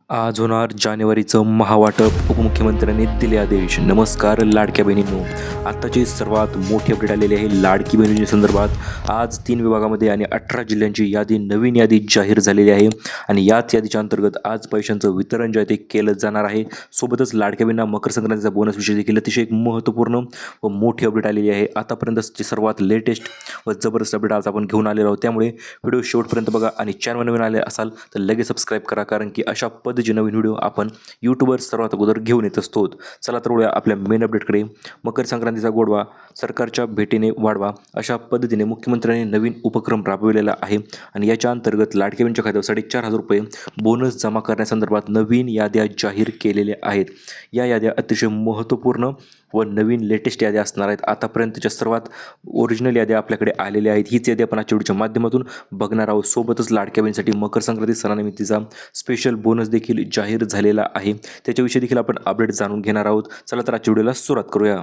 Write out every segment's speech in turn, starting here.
आज होणार जानेवारीचं महावाटप. उपमुख्यमंत्र्यांनी दिले आदेश. नमस्कार लाडक्या बहिणींनो, आत्ताची सर्वात मोठी अपडेट आलेली आहे लाडकी बहिणी संदर्भात. आज 3 विभागामध्ये आणि 18 जिल्ह्यांची नवीन यादी जाहीर झालेली आहे आणि याच यादीच्या अंतर्गत आज पैशांचं वितरण जे आहे ते केलं जाणार आहे. सोबतच लाडक्या बहिणींना मकर संक्रांतीचा बोनस विषय देखील अतिशय एक महत्त्वपूर्ण व मोठी अपडेट आलेली आहे. आतापर्यंतची सर्वात लेटेस्ट व जबरदस्त अपडेट आज आपण घेऊन आलेलो आहोत. त्यामुळे व्हिडिओ शेवटपर्यंत बघा आणि चॅनल नवीन आले असाल तर लगेच सबस्क्राईब करा, कारण की अशा पद्धतीचे नवीन व्हिडिओ आपण यूट्यूबवर सर्वात अगोदर घेऊन येत असतो. चला तर वळूया आपल्या मेन अपडेटकडे. मकर संक्रांतीचा गोडवा सरकारच्या भेटीने वाढवा, अशा पद्धतीने मुख्यमंत्र्यांनी नवीन उपक्रम राबविलेला आहे आणि याच्या अंतर्गत लाडक्या बहिणीच्या खात्यावर 4,500 रुपये बोनस जमा करण्यासंदर्भात नवीन याद्या जाहीर केलेल्या आहेत. या याद्या अतिशय महत्त्वपूर्ण व नवीन लेटेस्ट याद्या असणार आहेत. आतापर्यंतच्या सर्वात ओरिजिनल याद्या आपल्याकडे आलेल्या आहेत. हीच यादी आपण आजच्या व्हिडिओच्या माध्यमातून बघणार आहोत. सोबतच लाडक्या बहिणीसाठी मकर संक्रांती सणानिमित्तीचा स्पेशल बोनस देखील जाहीर झालेला आहे. त्याच्याविषयी देखील आपण अपडेट जाणून घेणार आहोत. चला तर आजच्या व्हिडिओला सुरुवात करूया.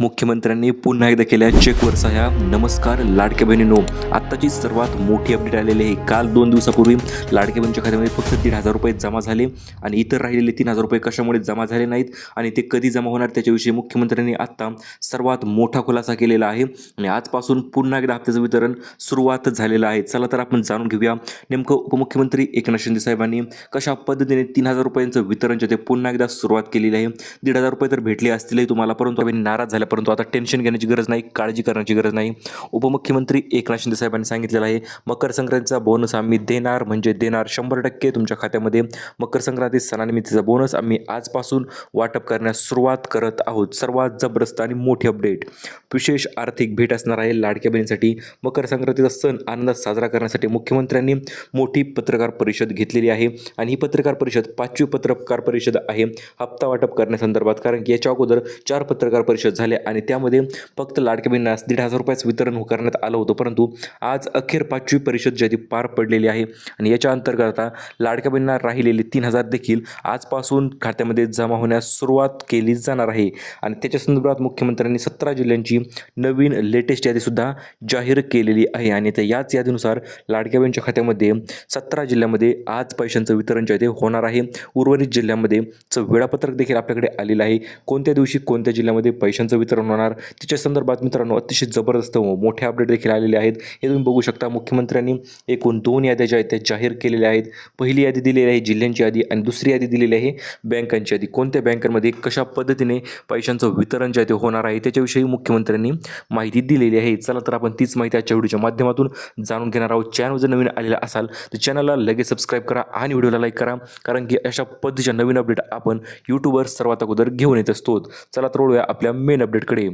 मुख्यमंत्र्यांनी पुन्हा एकदा केल्या चेकवर सह्या. नमस्कार लाडक्या बहिणींनो, आत्ताची सर्वात मोठी अपडेट आलेली आहे. काल 2 दिवसापूर्वी लाडक्या बहिणीच्या खात्यामध्ये फक्त 1,500 रुपये जमा झाले आणि इतर राहिलेले 3,000 रुपये कशामुळे जमा झाले नाहीत आणि ते कधी जमा होणार त्याच्याविषयी मुख्यमंत्र्यांनी आता सर्वात मोठा खुलासा केलेला आहे आणि आजपासून पुन्हा एकदा हप्त्याचं वितरण सुरुवात झालेलं आहे. चला तर आपण जाणून घेऊया नेमकं उपमुख्यमंत्री एकनाथ शिंदे साहेबांनी कशा पद्धतीने 3,000 रुपयांचं वितरण जे ते पुन्हा एकदा सुरुवात केलेली आहे. 1,500 रुपये तर भेटले असतीलही तुम्हाला, परंतु आम्ही नाराज झाल्या, परंतु आता टेन्शन घेण्याची गरज नाही, काळजी करण्याची गरज नाही. उपमुख्यमंत्री एकनाथ शिंदे साहेबांनी सांगितलेलं आहे मकर संक्रांतीचा बोनस आम्ही देणार म्हणजे देणार 100% तुमच्या खात्यामध्ये. मकर संक्रांती सणानिमित्तीचा बोनस आम्ही आजपासून वाटप करण्यास सुरुवात करत आहोत. सर्वात जबरदस्त आणि मोठी अपडेट, विशेष आर्थिक भेट असणार आहे लाडक्या बहिणीसाठी. मकर संक्रांतीचा सण आनंदात साजरा करण्यासाठी मुख्यमंत्र्यांनी मोठी पत्रकार परिषद घेतलेली आहे आणि ही पत्रकार परिषद 5वी पत्रकार परिषद आहे हप्ता वाटप करण्यासंदर्भात, कारण की याच्या अगोदर 4 पत्रकार परिषद झाल्या आणि त्यामध्ये फक्त लाडक्या बहिणींना 1,500 रुपयाचं वितरण करण्यात आलं होतं. परंतु आज अखेर 5वी परिषद जी पार पडलेली आहे आणि याच्या अंतर्गत आता लाडक्या बहिणींना राहिलेले 3,000 देखील आजपासून खात्यामध्ये जमा होण्यास सुरुवात केली जाणार आहे आणि त्याच्या संदर्भात मुख्यमंत्र्यांनी 17 जिल्ह्यांची नवीन लेटेस्ट यादीसुद्धा जाहीर केलेली आहे आणि याच यादीनुसार लाडक्या बहिणीच्या खात्यामध्ये 17 जिल्ह्यामध्ये आज पैशांचं वितरण जे आहे ते होणार आहे. उर्वरित जिल्ह्यामध्ये वेळापत्रक देखील आपल्याकडे आलेलं आहे. कोणत्या दिवशी कोणत्या जिल्ह्यामध्ये पैशांचं वितरण होणार त्याच्या संदर्भात मित्रांनो अतिशय जबरदस्त मोठे अपडेट देखील आलेले आहेत. हे तुम्ही बघू शकता. मुख्यमंत्र्यांनी एकूण 2 याद्या ज्या आहेत त्या जाहीर केलेल्या आहेत. पहिली यादी दिलेली आहे जिल्ह्यांची यादी आणि दुसरी यादी दिलेली आहे बँकांची यादी. कोणत्या बँकांमध्ये कशा पद्धतीने पैशांचं वितरण जे आहे ते होणार आहे त्याच्याविषयी मुख्यमंत्र्यांनी माहिती दिलेली आहे. चला तर आपण तीच माहिती आजच्या व्हिडिओच्या माध्यमातून जाणून घेणार आहोत. चॅनल जर नवीन आलेला असाल तर चॅनलला लगेच सबस्क्राईब करा आणि व्हिडिओला लाईक करा, कारण की अशा पद्धतीच्या नवीन अपडेट आपण यूट्यूबवर सर्वात अगोदर घेऊन येत असतो. चला तर वळूया आपल्या मेन अपडेटकडे.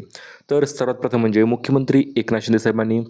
तर सर्वात प्रथम म्हणजे मुख्यमंत्री एकनाथ शिंदे साहेबांनी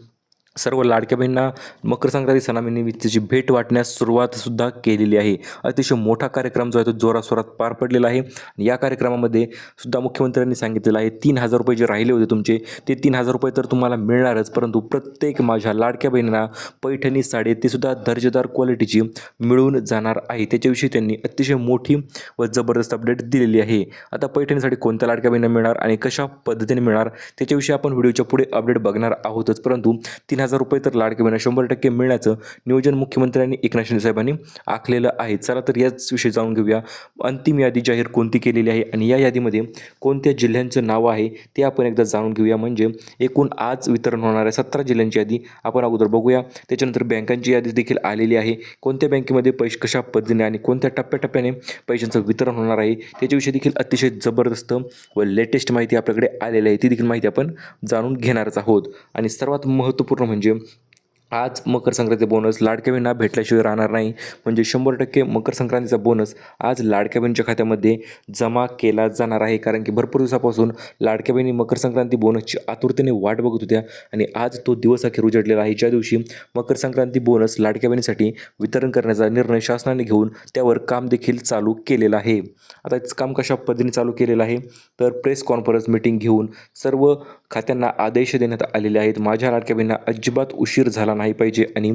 सर्व लाडक्या बहिणींना मकर संक्रांती सणानिमित्ताची भेट वाटण्यास सुरुवातसुद्धा केलेली आहे. अतिशय मोठा कार्यक्रम जो आहे तो जोराशोरात पार पडलेला आहे. या कार्यक्रमामध्ये सुद्धा मुख्यमंत्र्यांनी सांगितलेलं आहे 3,000 रुपये जे राहिले होते तुमचे ते 3,000 रुपये तर तुम्हाला मिळणारच, परंतु प्रत्येक माझ्या लाडक्या बहिणींना पैठणी साडी ते सुद्धा दर्जेदार क्वालिटीची मिळून जाणार आहे. त्याच्याविषयी त्यांनी अतिशय मोठी व जबरदस्त अपडेट दिलेली आहे. आता पैठणी साडी कोणत्या लाडक्या बहिणींना मिळणार आणि कशा पद्धतीने मिळणार त्याच्याविषयी आपण व्हिडिओच्या पुढे अपडेट बघणार आहोतच, परंतु 3,000 रुपये तर लाडक्या बहिणींना 100% मिळण्याचं नियोजन मुख्यमंत्र्यांनी एकनाथ शिंदे साहेबांनी आखलेलं आहे. चला तर याच विषयी जाणून घेऊया. अंतिम यादी जाहीर कोणती केलेली आहे आणि या यादीमध्ये कोणत्या जिल्ह्यांचं नाव आहे ते आपण एकदा जाणून घेऊया. म्हणजे एकूण आज वितरण होणाऱ्या 17 जिल्ह्यांची यादी आपण अगोदर बघूया. त्याच्यानंतर बँकांची यादी देखील आलेली आहे. कोणत्या बँकेमध्ये पैसे कशा पद्धतीने आणि कोणत्या टप्प्याटप्प्याने पैशांचं वितरण होणार आहे त्याच्याविषयी देखील अतिशय जबरदस्त व लेटेस्ट माहिती आपल्याकडे आलेली आहे. ती देखील माहिती आपण जाणून घेणारच आहोत. आणि सर्वात महत्त्वपूर्ण म्हणजे आज मकर संक्रांती बोनस लाडक्या बहिणींना भेटल्याशिवाय राहणार नाही. म्हणजे 100% मकर संक्रांतीचा बोनस आज लाडक्या बहिणीच्या खात्यामध्ये जमा केला जाणार आहे, कारण की भरपूर दिवसापासून लाडक्या बहिणी मकर संक्रांती बोनसची आतुरतेने वाट बघत होत्या आणि आज तो दिवस अखेर उजडलेला आहे, ज्या दिवशी मकर संक्रांती बोनस लाडक्या बहिणीसाठी वितरण करण्याचा निर्णय शासनाने घेऊन त्यावर काम देखील चालू केलेलं आहे. आता काम कशा पद्धतीने चालू केलेलं आहे तर प्रेस कॉन्फरन्स मीटिंग घेऊन सर्व खात्यांना आदेश देण्यात आलेले आहेत. माझ्या लाडक्या बहिणींना अजिबात उशीर झाला नाही पाहिजे आणि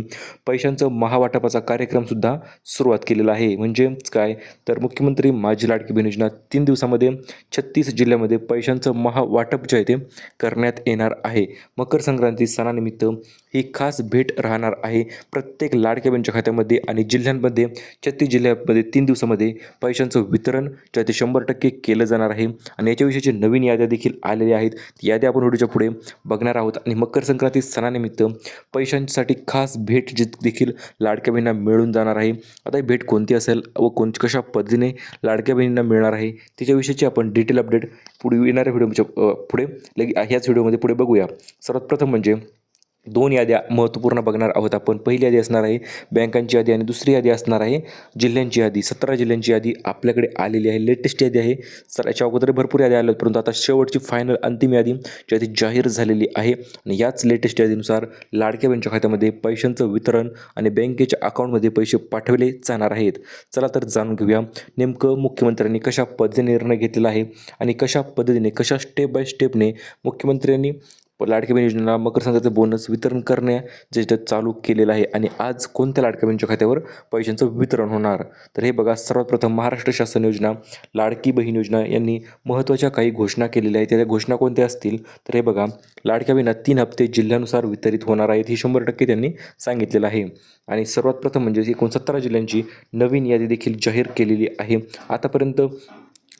पैशांचं महावाटपाचा कार्यक्रमसुद्धा सुरुवात केलेला आहे. म्हणजेच काय तर मुख्यमंत्री माझी लाडकी बहीण योजना 3 दिवसामध्ये 36 जिल्ह्यामध्ये पैशांचं महावाटप जे आहे ते करण्यात येणार आहे. मकर संक्रांती सणानिमित्त ही खास भेट राहणार आहे प्रत्येक लाडक्या बहिणीच्या खात्यामध्ये आणि जिल्ह्यांमध्ये 36 जिल्ह्यामध्ये 3 दिवसामध्ये पैशांचं वितरण जे आहे ते 100% केलं जाणार आहे आणि याच्याविषयीची नवीन याद्या देखील आलेल्या आहेत. याद्या आपण व्हिडिओच्या पुढे बघणार आहोत आणि मकर संक्रांती सणानिमित्त पैशांसाठी खास भेट जी देखील लाडक्या बहिणींना मिळून जाणार आहे. आता ही भेट कोणती असेल व कशा पद्धतीने लाडक्या बहिणींना मिळणार आहे त्याच्याविषयीची आपण डिटेल अपडेट पुढे येणाऱ्या व्हिडिओच्या पुढे ह्याच व्हिडिओमध्ये पुढे बघूया. सर्वात प्रथम म्हणजे 2 याद्या महत्त्वपूर्ण बघणार आहोत आपण. पहिली यादी असणार आहे बँकांची यादी आणि दुसरी यादी असणार आहे जिल्ह्यांची यादी. 17 जिल्ह्यांची यादी आपल्याकडे आलेली आहे. लेटेस्ट यादी आहे. याच्या अगोदर भरपूर याद्या आल्या परंतु आता शेवटची फायनल अंतिम यादी जी आहे ती जाहीर झालेली आहे आणि याच लेटेस्ट यादीनुसार लाडक्या बहिणीच्या खात्यामध्ये पैशांचं वितरण आणि बँकेच्या अकाउंटमध्ये पैसे पाठवले जाणार आहेत. चला तर जाणून घेऊया नेमकं मुख्यमंत्र्यांनी कशा पद्धतीने निर्णय घेतलेला आहे आणि कशा पद्धतीने कशा स्टेप बाय स्टेपने मुख्यमंत्र्यांनी लाडक्या बहीण योजनेला मकर संक्रांतीचं बोनस वितरण करणे जे चालू केलेलं आहे आणि आज कोणत्या लाडक्या बहिणीच्या खात्यावर पैशांचं वितरण होणार. तर हे बघा, सर्वात प्रथम महाराष्ट्र शासन योजना लाडकी बहीण योजना यांनी महत्त्वाच्या काही घोषणा केलेल्या आहेत. त्या घोषणा कोणत्या असतील तर हे बघा, लाडक्या बहिणींना 3 हप्ते जिल्ह्यानुसार वितरित होणार आहेत ही 100% त्यांनी सांगितलेलं आहे. आणि सर्वात प्रथम म्हणजे एकूण 17 जिल्ह्यांची नवीन यादी देखील जाहीर केलेली आहे. आतापर्यंत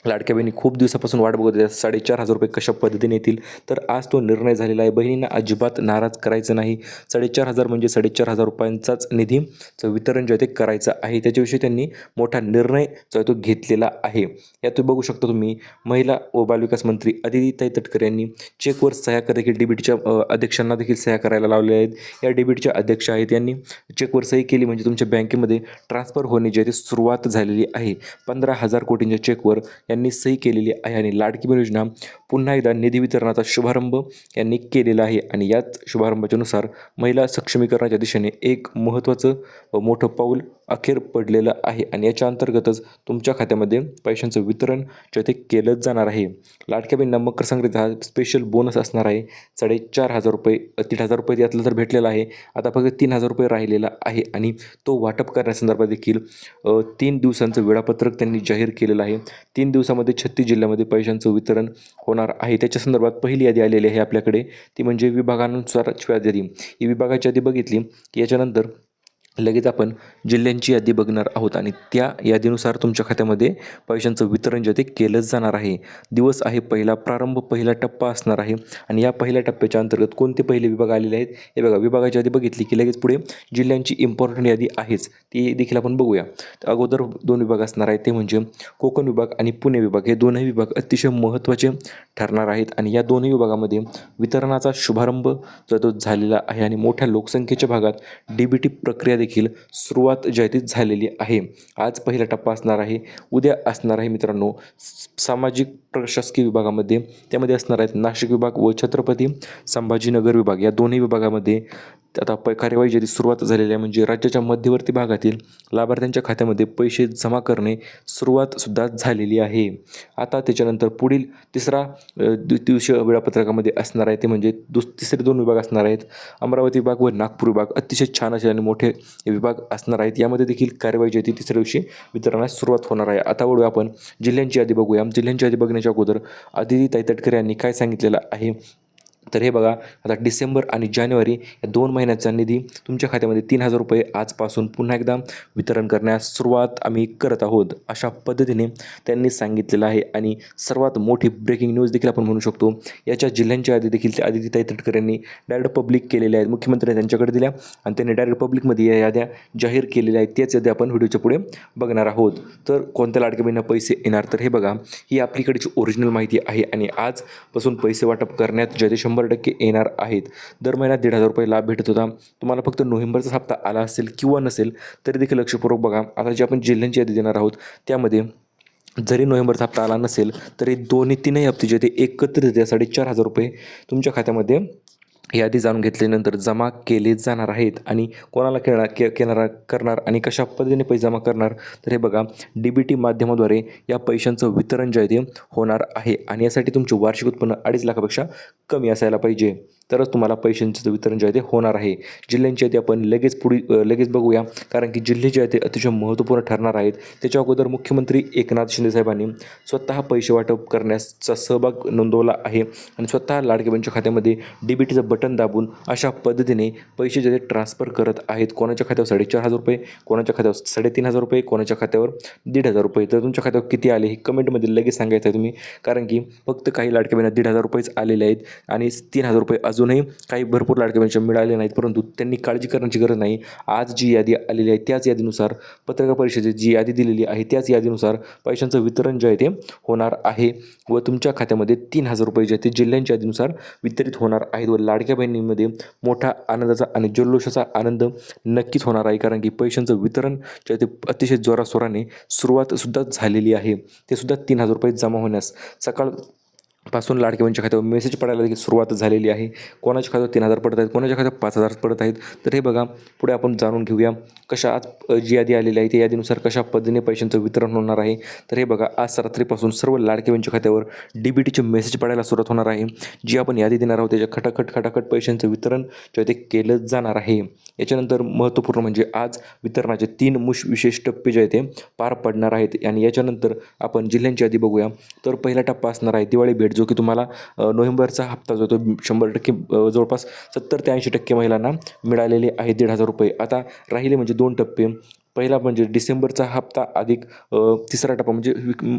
लाडक्या बहिणी खूप दिवसापासून वाट बघत होत्या 4,500 रुपये कशा पद्धतीने येतील. तर आज तो निर्णय झालेला आहे. बहिणींना अजिबात नाराज करायचं नाही. 4,500 म्हणजे 4,500 रुपयांचाच निधीचं वितरण जे आहे ते करायचं आहे. त्याच्याविषयी त्यांनी मोठा निर्णय जो आहे तो घेतलेला आहे. यात बघू शकता तुम्ही महिला व बालविकास मंत्री अदितीताई तटकरे यांनी चेकवर सह्या देखील डीबीटीच्या अध्यक्षांना देखील सह्या करायला लावल्या आहेत. या डीबीटीच्या अध्यक्ष आहेत यांनी चेकवर सही केली म्हणजे तुमच्या बँकेमध्ये ट्रान्सफर होणे जे आहे ते सुरुवात झालेली आहे. 15,000 कोटींच्या चेकवर यांनी सही केलेली आहे आणि लाडकी बहीण योजना पुन्हा एकदा निधी वितरणाचा शुभारंभ यांनी केलेला आहे आणि याच शुभारंभाच्यानुसार महिला सक्षमीकरणाच्या दिशेने एक महत्त्वाचं व मोठं पाऊल अखेर पडलेलं आहे आणि याच्या अंतर्गतच तुमच्या खात्यामध्ये पैशांचं वितरण जे ते केलंच जाणार आहे. लाडक्या बहिणींना मकर संक्रांती हा स्पेशल बोनस असणार आहे. 4,500 रुपये 3,000 रुपये यातलं तर भेटलेला आहे. आता फक्त 3,000 रुपये राहिलेला आहे आणि तो वाटप करण्यासंदर्भात देखील 3 दिवसांचं वेळापत्रक त्यांनी जाहीर केलेलं आहे. 3 दिवसामध्ये 36 जिल्ह्यामध्ये पैशांचं वितरण होणार आहे. त्याच्या संदर्भात पहिली यादी आलेली आहे आपल्याकडे, ती म्हणजे विभागानुसारची यादी. ही विभागाची यादी बघितली की याच्यानंतर लगेच आपण जिल्ह्यांची यादी बघणार आहोत आणि त्या यादीनुसार तुमच्या खात्यामध्ये पैशांचं वितरण जे ते केलंच जाणार आहे. दिवस आहे पहिला, प्रारंभ पहिला टप्पा असणार आहे आणि या पहिल्या टप्प्याच्या अंतर्गत कोणते पहिले विभाग आलेले आहेत हे बघा. विभागाची यादी बघितली की लगेच पुढे जिल्ह्यांची इम्पॉर्टंट यादी आहेच, ती देखील आपण बघूया. अगोदर 2 विभाग असणार आहेत ते म्हणजे कोकण विभाग आणि पुणे विभाग. हे दोनही विभाग अतिशय महत्त्वाचे ठरणार आहेत आणि या दोन्ही विभागामध्ये वितरणाचा शुभारंभ जो तो झालेला आहे आणि मोठ्या लोकसंख्येच्या भागात डीबीटी प्रक्रिया देखील सुरुवात जी आहे ती झालेली आहे. आज पहिला टप्पा असणार आहे. उद्या असणार आहे मित्रांनो सामाजिक प्रशासकीय विभागामध्ये. त्यामध्ये असणार आहेत नाशिक विभाग व छत्रपती संभाजीनगर विभाग. या दोन्ही विभागामध्ये आता कार्यवाही जी सुरुवात झालेली आहे म्हणजे राज्याच्या मध्यवर्ती भागातील लाभार्थ्यांच्या खात्यामध्ये पैसे जमा करणे सुरुवातसुद्धा झालेली आहे. आता त्याच्यानंतर पुढील तिसरा दिवसीय वेळापत्रकामध्ये असणार आहे ते म्हणजे तिसरे 2 विभाग असणार आहेत. अमरावती विभाग व नागपूर विभाग अतिशय छान असे आणि मोठे विभाग असणार आहेत. यामध्ये देखील कार्यवाही जी आहे ती तिसऱ्या दिवशी वितरणास सुरुवात होणार आहे. आता वळूया आपण जिल्ह्यांची यादी बघूया. जिल्ह्यांची यादी बघण्याच्या अगोदर अदितीताई तटकरे यांनी काय सांगितलेलं आहे तर हे बघा, आता डिसेंबर आणि जानेवारी या 2 महिन्याचा निधी तुमच्या खात्यामध्ये 3,000 रुपये आजपासून पुन्हा एकदा वितरण करण्यास सुरुवात आम्ही करत आहोत अशा पद्धतीने त्यांनी सांगितलेलं आहे. आणि सर्वात मोठी ब्रेकिंग न्यूज देखील आपण म्हणू शकतो, याच्या जिल्ह्यांच्या यादी देखील त्या अदितीताई तटकरे यांनी डायरेक्ट पब्लिक केलेल्या आहेत. मुख्यमंत्र्यांनी त्यांच्याकडे दिल्या आणि त्यांनी डायरेक्ट पब्लिकमध्ये या याद्या जाहीर केलेल्या आहेत. त्याच याद्या आपण व्हिडिओच्या पुढे बघणार आहोत. तर कोणत्या लाडक्या बहिणींना पैसे येणार तर हे बघा, ही आपलीकडची ओरिजिनल माहिती आहे आणि आजपासून पैसे वाटप करण्यात जे 100% येणार आहेत. दर महिन्यात 1,500 रुपये लाभ भेटत होता. तुम्हाला फक्त नोव्हेंबरचा हप्ता आला असेल किंवा नसेल तरी देखील लक्षपूर्वक बघा. आता जे आपण जिल्ह्यांची यादी देणार आहोत त्यामध्ये जरी नोव्हेंबरचा हप्ता आला नसेल तरी 2-3 हप्ते जे ते एकत्रित 4,500 रुपये तुमच्या खात्यामध्ये यादी जाणून घेतल्यानंतर जमा केले जाणार आहेत आणि कोणाला करणार आणि कशा पद्धतीने पैसे जमा करणार, तर हे बघा DBT माध्यमाद्वारे या पैशांचं वितरण जे आहे ते होणार आहे आणि यासाठी तुमचे वार्षिक उत्पन्न 2.5 लाखापेक्षा कमी असायला पाहिजे, तरच तुम्हाला पैशांचं वितरण जे आहे ते होणार आहे. जिल्ह्यांची यादी आपण लगेच बघूया, कारण की जिल्हे जे आहेत ते अतिशय महत्त्वपूर्ण ठरणार आहेत. त्याच्या अगोदर मुख्यमंत्री एकनाथ शिंदे साहेबांनी स्वतः पैसे वाटप करण्याचा सहभाग नोंदवला आहे आणि स्वतः लाडक्या बहिणीच्या खात्यामध्ये DBTचं बटन दाबून अशा पद्धतीने पैसे जे ट्रान्सफर करत आहेत. कोणाच्या खात्यावर 4,500 रुपये, कोणाच्या खात्यावर 3,500 रुपये, कोणाच्या खात्यावर 1,500 रुपये. तर तुमच्या खात्यावर किती आले हे कमेंटमध्ये लगेच सांगायचं आहे तुम्ही, कारण की फक्त काही लाडक्या बहिणींना 1,500 रुपयेच आलेले आहेत आणि 3,000 रुपये अजूनही काही भरपूर लाडक्या बहिणींना मिळाले नाहीत. परंतु त्यांनी काळजी करण्याची गरज नाही. आज जी यादी आलेली आहे त्याच यादीनुसार पत्रकार परिषदेत जी यादी दिलेली आहे त्याच यादीनुसार पैशांचं वितरण जे आहे ते होणार आहे व तुमच्या खात्यामध्ये 3,000 रुपये जे आहे ते जिल्ह्यांच्या यादीनुसार वितरित होणार आहेत व लाडक्या बहिणींमध्ये मोठा आनंदाचा आणि जल्लोषाचा आनंद नक्कीच होणार आहे, कारण की पैशांचं वितरण जे आहे ते अतिशय जोराशोराने सुरुवातसुद्धा झालेली आहे. ते सुद्धा 3,000 रुपये जमा होण्यास सकाळपासून लाडक्या बहिणीच्या खात्यावर मेसेज पडायला देखील सुरुवात झालेली आहे. कोणाच्या खात्यावर 3,000 पडत आहेत, कोणाच्या खात्यावर 5,000 पडत आहेत. तर हे बघा पुढे आपण जाणून घेऊया कशा आज जी यादी आलेली आहे त्या यादीनुसार कशा पद्धतीने पैशांचं वितरण होणार आहे. तर हे बघा आज रात्रीपासून सर्व लाडक्या बहिणीच्या खात्यावर DBTचे मेसेज पडायला सुरुवात होणार आहे. जी आपण यादी देणार आहोत त्याच्या खटाखट पैशांचं वितरण जे ते केलं जाणार आहे. याच्यानंतर महत्त्वपूर्ण म्हणजे आज वितरणाचे 3 विशेष टप्पे जे आहेत ते पार पडणार आहेत आणि याच्यानंतर आपण जिल्ह्यांची यादी बघूया. तर पहिला टप्पा असणार आहे दिवाळी भेट, जो की तुम्हाला नोव्हेंबरचा हप्ता जो तो 100% जवळपास 70 ते 80% महिलांना मिळालेले आहे 1,500 रुपये. आता राहिले म्हणजे 2 टप्पे. पहिला म्हणजे डिसेंबरचा हप्ता अधिक तिसरा टप्पा म्हणजे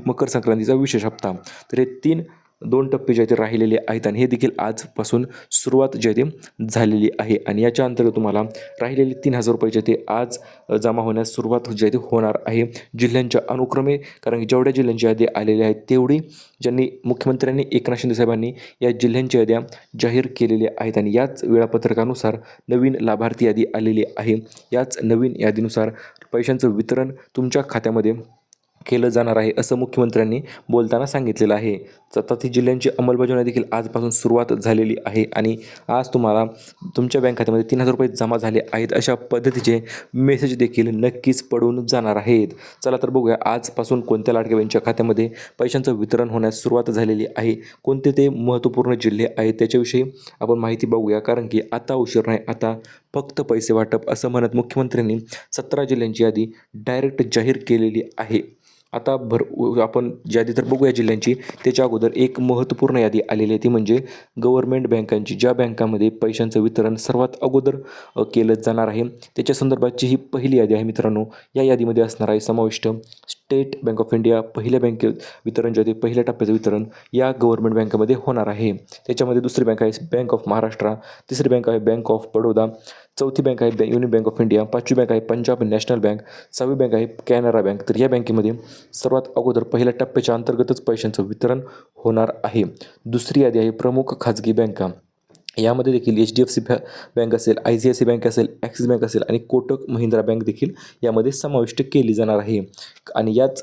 मकर संक्रांतीचा विशेष हप्ता. तर हे 2 टप्पे जे आहेत ते राहिलेले आहेत आणि हे देखील आजपासून सुरुवात जी आहे ते झालेली आहे आणि याच्या अंतर्गत तुम्हाला राहिलेले 3,000 रुपये जे ते आज जमा होण्यास सुरुवात जी आहे ती होणार आहे जिल्ह्यांच्या अनुक्रमे, कारण की जेवढ्या जिल्ह्यांची यादी आलेली आहेत तेवढी ज्यांनी मुख्यमंत्र्यांनी एकनाथ शिंदे साहेबांनी या जिल्ह्यांच्या याद्या जाहीर केलेल्या आहेत आणि याच वेळापत्रकानुसार नवीन लाभार्थी यादी आलेली आहे. याच नवीन यादीनुसार पैशांचं वितरण तुमच्या खात्यामध्ये केलं जाणार आहे असं मुख्यमंत्र्यांनी बोलताना सांगितलेलं आहे. ती जिल्ह्यांची अंमलबजावणी देखील आजपासून सुरुवात झालेली आहे आणि आज तुम्हाला तुमच्या बँक खात्यामध्ये 3,000 रुपये जमा झाले आहेत अशा पद्धतीचे मेसेज देखील नक्कीच पडून जाणार आहेत. चला तर बघूया आजपासून कोणत्या लाडक्या बहिणीच्या खात्यामध्ये पैशांचं वितरण होण्यास सुरुवात झालेली आहे, कोणते ते महत्त्वपूर्ण जिल्हे आहेत त्याच्याविषयी आपण माहिती बघूया, कारण की आता उशीर नाही, आता फक्त पैसे वाटप असं म्हणत मुख्यमंत्र्यांनी 17 जिल्ह्यांची यादी डायरेक्ट जाहीर केलेली आहे. आता आपण यादी तर बघूया जिल्ह्यांची, त्याच्या अगोदर एक महत्त्वपूर्ण यादी आलेली आहे ती म्हणजे गव्हर्नमेंट बँकांची, ज्या बँकांमध्ये पैशांचं वितरण सर्वात अगोदर केलं जाणार आहे त्याच्या संदर्भातची ही पहिली यादी आहे मित्रांनो. या यादीमध्ये असणार आहे समाविष्ट स्टेट बँक ऑफ इंडिया पहिल्या वितरण जे आहे पहिल्या टप्प्याचं वितरण या गव्हर्नमेंट बँकेमध्ये होणार आहे. त्याच्यामध्ये दुसरी बँक आहे बँक ऑफ महाराष्ट्र, तिसरी बँक आहे बँक ऑफ बडोदा, चौथी बँक आहे युनियन बँक ऑफ इंडिया, पाचवी बँक आहे पंजाब नॅशनल बँक, 6वी बँक आहे कॅनरा बँक. तर या बँकेमध्ये सर्वात अगोदर पहिल्या टप्प्याच्या अंतर्गतच पैशांचं वितरण होणार आहे. दुसरी यादी आहे प्रमुख खाजगी बँका. यामध्ये देखील HDFC बँक असेल, ICICI बँक असेल, ॲक्सिस बँक असेल आणि कोटक महिंद्रा बँक देखील यामध्ये समाविष्ट केली जाणार आहे आणि याच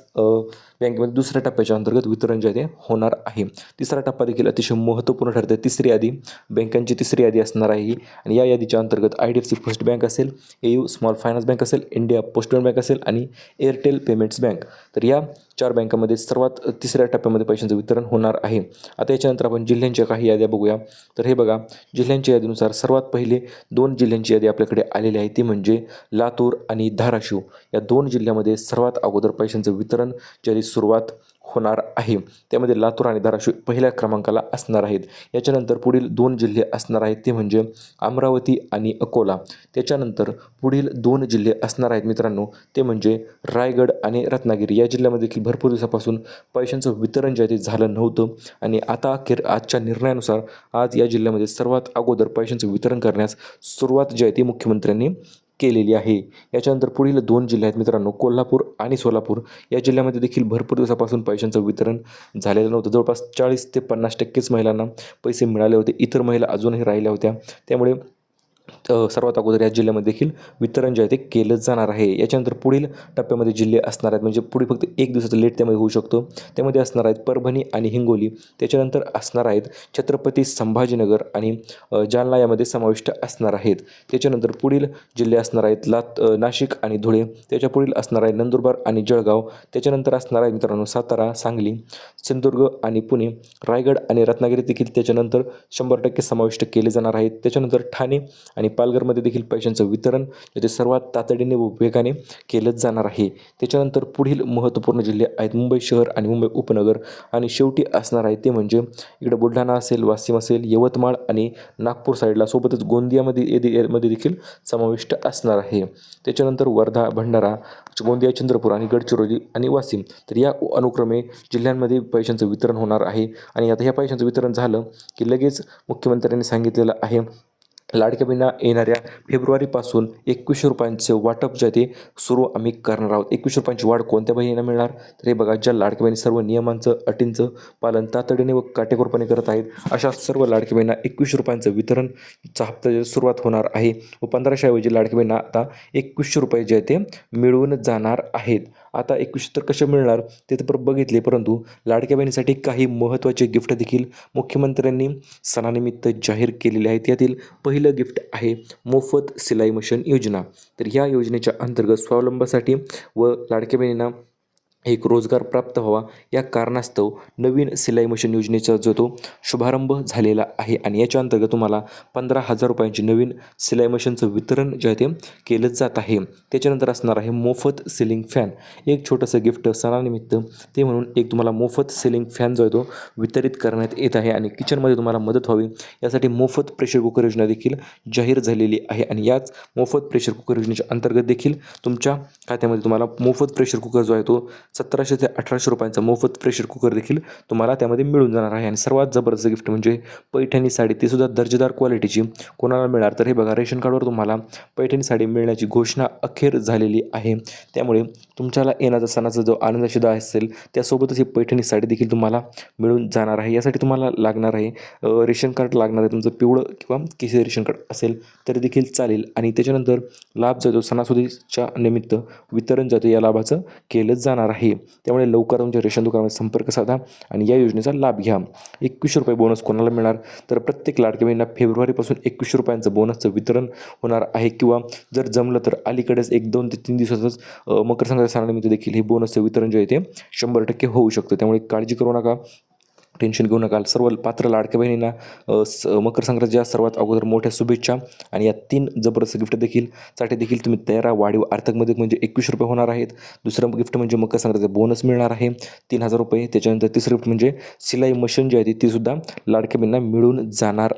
बँकेमध्ये दुसऱ्या टप्प्याच्या अंतर्गत वितरण जे आहे ते होणार आहे. तिसरा टप्पा देखील अतिशय महत्त्वपूर्ण ठरते. तिसरी यादी बँकांची तिसरी यादी असणार आहे आणि या यादीच्या अंतर्गत IDFC फर्स्ट बँक असेल, AU स्मॉल फायनान्स बँक असेल, इंडिया पोस्ट पेमेंट बँक असेल आणि एअरटेल पेमेंट्स बँक. तर या 4 बँकांमध्ये सर्वात तिसऱ्या टप्प्यामध्ये पैशांचं वितरण होणार आहे. आता याच्यानंतर आपण जिल्ह्यांच्या काही याद्या बघूया. तर हे बघा जिल्ह्यांच्या यादीनुसार सर्वात पहिले 2 जिल्ह्यांची यादी आपल्याकडे आलेली आहे ती म्हणजे लातूर आणि धाराशिव. या 2 जिल्ह्यामध्ये सर्वात अगोदर पैशांचं वितरण ज्याची सुरुवात होणार आहे. त्यामध्ये लातूर आणि धाराशिव पहिल्या क्रमांकाला असणार आहेत. याच्यानंतर पुढील 2 जिल्हे असणार आहेत ते म्हणजे अमरावती आणि अकोला. त्याच्यानंतर पुढील 2 जिल्हे असणार आहेत मित्रांनो ते म्हणजे रायगड आणि रत्नागिरी. या जिल्ह्यामध्ये देखील भरपूर दिवसापासून पैशांचं वितरण जे आहे ते झालं नव्हतं आणि आता अखेर आजच्या निर्णयानुसार आज या जिल्ह्यामध्ये सर्वात अगोदर पैशांचं वितरण करण्यास सुरुवात जी आहे ती मुख्यमंत्र्यांनी केलेली आहे. याच्यानंतर पुढील 2 जिल्हे आहेत मित्रांनो कोल्हापूर आणि सोलापूर. या जिल्ह्यामध्ये देखील भरपूर दिवसापासून पैशांचं वितरण झालेलं नव्हतं. जवळपास 40 ते 50% महिलांना पैसे मिळाले होते. इतर महिला अजूनही राहिल्या होत्या. त्यामुळे सर्वात अगोदर या जिल्ह्यामध्ये देखील वितरण जे आहे ते केलं जाणार आहे. याच्यानंतर पुढील टप्प्यामध्ये जिल्हे असणार आहेत, म्हणजे पुढे फक्त एक दिवसाचं लेट त्यामध्ये होऊ शकतो. त्यामध्ये असणार आहेत परभणी आणि हिंगोली. त्याच्यानंतर असणार आहेत छत्रपती संभाजीनगर आणि जालना यामध्ये समाविष्ट असणार आहेत. त्याच्यानंतर पुढील जिल्हे असणार आहेत नाशिक आणि धुळे. त्याच्या पुढील असणार आहे नंदुरबार आणि जळगाव. त्याच्यानंतर असणार आहे मित्रांनो सातारा, सांगली, सिंधुदुर्ग आणि पुणे, रायगड आणि रत्नागिरी देखील त्याच्यानंतर 100% समाविष्ट केले जाणार आहेत. त्याच्यानंतर ठाणे आणि पालघरमध्ये देखील पैशांचं वितरण ते सर्वात तातडीने व वेगाने केलं जाणार आहे. त्याच्यानंतर पुढील महत्त्वपूर्ण जिल्हे आहेत मुंबई शहर आणि मुंबई उपनगर आणि शेवटी असणार आहे ते म्हणजे इकडे बुलढाणा असेल, वाशिम असेल, यवतमाळ आणि नागपूर साईडला, सोबतच गोंदियामध्ये देखील समाविष्ट असणार आहे. त्याच्यानंतर वर्धा, भंडारा, गोंदिया, चंद्रपूर आणि गडचिरोली आणि वाशिम, तर या अनुक्रमे जिल्ह्यांमध्ये पैशांचं वितरण होणार आहे. आणि आता ह्या पैशांचं वितरण झालं की लगेच मुख्यमंत्र्यांनी सांगितलेलं आहे लाडक्या बहिणींना येणाऱ्या फेब्रुवारीपासून 2100 रुपयांचे वाटप जे आहे ते सुरू आम्ही करणार आहोत. 2100 रुपयांची वाढ कोणत्या बहिणींना मिळणार? तर हे बघा, ज्या लाडक्या बहिणी सर्व नियमांचं, अटींचं पालन तातडीने व काटेकोरपणे करत आहेत, अशा सर्व लाडक्या बहिणींना 2100 रुपयांचं वितरणचा हप्ता सुरुवात होणार आहे. व 1500 ऐवजी लाडक्या बहिणींना आता 2100 रुपये जे आहे ते मिळून जाणार आहेत. आता 2100 तर कसे मिळणार ते तर बघितले, परंतु लाडक्या बहिणीसाठी काही महत्त्वाचे गिफ्ट देखील मुख्यमंत्र्यांनी सणानिमित्त जाहीर केलेले आहेत. यातील पहिलं गिफ्ट आहे मोफत सिलाई मशीन योजना. तर ह्या योजनेच्या अंतर्गत स्वावलंबासाठी व लाडक्या बहिणींना एक रोजगार प्राप्त व्हावा या कारणास्तव नवीन सिलाई मशीन योजनेचा जो तो शुभारंभ झालेला आहे. आणि याच्या अंतर्गत तुम्हाला 15,000 रुपयांची नवीन सिलाई मशीनचं वितरण जे आहे ते केलं जात आहे. त्याच्यानंतर असणार आहे मोफत सिलिंग फॅन, एक छोटंसं गिफ्ट सणानिमित्त, ते म्हणून एक तुम्हाला मोफत सिलिंग फॅन जो आहे तो वितरित करण्यात येत आहे. आणि किचनमध्ये तुम्हाला मदत व्हावी यासाठी मोफत प्रेशर कुकर योजना देखील जाहीर झालेली आहे. आणि याच मोफत प्रेशर कुकर योजनेच्या अंतर्गत देखील तुमच्या खात्यामध्ये तुम्हाला मोफत प्रेशर कुकर जो आहे तो 1700 ते 1800 रुपयांचा मोफत प्रेशर कुकर देखील तुम्हाला त्यामध्ये मिळून जाणार आहे. आणि सर्वात जबरदस्त गिफ्ट म्हणजे पैठणी साडी, ती सुद्धा दर्जेदार क्वालिटीची कोणाला मिळणार? तर हे बघा, रेशन कार्डवर तुम्हाला पैठणी साडी मिळण्याची घोषणा अखेर झालेली आहे. त्यामुळे तुमच्याला येणारा सणाचा जो आनंद असेल त्यासोबतच ही पैठणी साडी देखील तुम्हाला मिळून जाणार आहे. यासाठी तुम्हाला लागणार आहे रेशन कार्ड लागणार आहे, तुमचं पिवळं किंवा केशरी रेशन कार्ड असेल तरी देखील चालेल. आणि त्याच्यानंतर लाभ जातो सणासुदीच्या निमित्त वितरण जातं या लाभाचं केलं जाणार आहे. त्यामुळे लवकर तुमच्या रेशन दुकानामध्ये संपर्क साधा आणि या योजनेचा लाभ घ्या. 2100 रुपये बोनस कोणाला मिळणार? तर प्रत्येक लाडक्या बहिणींना फेब्रुवारीपासून 2100 रुपयांचं बोनसचं वितरण होणार आहे. किंवा जर जमलं तर अलीकडेच 1-2 ते 3 दिवसातच मकर संक्रांती सणानिमित्त देखील हे बोनसचं वितरण जे आहे ते 100% होऊ शकतं. त्यामुळे काळजी करू नका, टेन्शन घेऊ नका. सर्व पात्र लाडक्या बहिणींना मकर संक्रांतीच्या सर्वात अगोदर मोठ्या शुभेच्छा. आणि या 3 जबरदस्त गिफ्ट साठी देखील तुम्ही तयार राहा. वाढीव आर्थिकमध्ये म्हणजे 2100 रुपये होणार आहेत. दुसरं गिफ्ट म्हणजे मकर संक्रांतीचा बोनस मिळणार आहे 3000 रुपये. त्याच्यानंतर तिसरं गिफ्ट म्हणजे सिलाई मशीन जी आहे ती सुद्धा लाडक्या बहिणींना मिळून जाणार